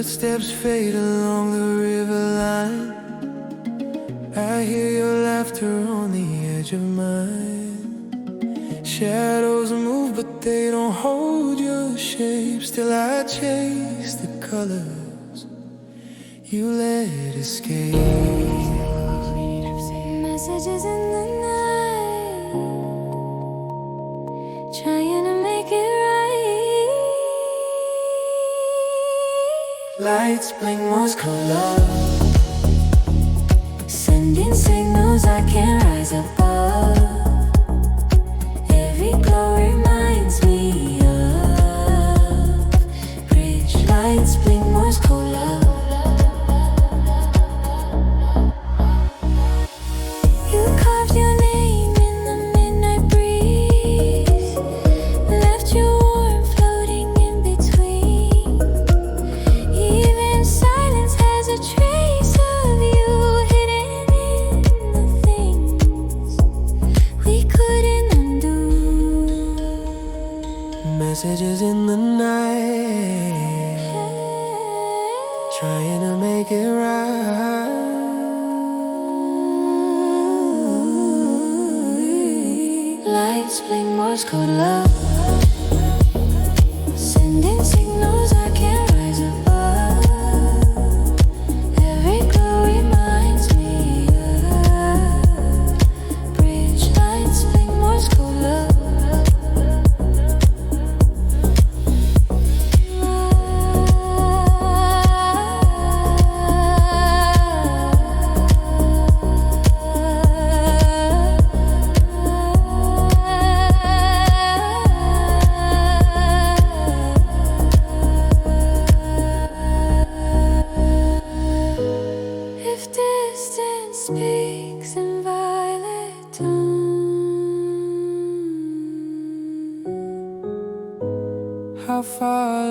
footsteps fade along the river line. I hear your laughter on the edge of mine. Shadows move but they don't hold your shape. Still I chase the colors you let escape. Messages in the night, trying to make it right. Lights blink Morse code love, Sending signals I can't rise above. Every glow reminds me of bridge lights blink Morse code love. You carved your name in the midnight breeze, left your warmth floating in between. Even silence has a trace of you hidden in the things we couldn't undo. messages in the night, trying to make it right. Lights blink Morse code love, sending signals I can't rise above. Every glow reminds me of bridge lights blink Morse code love. If distance speaks in violet tone, How far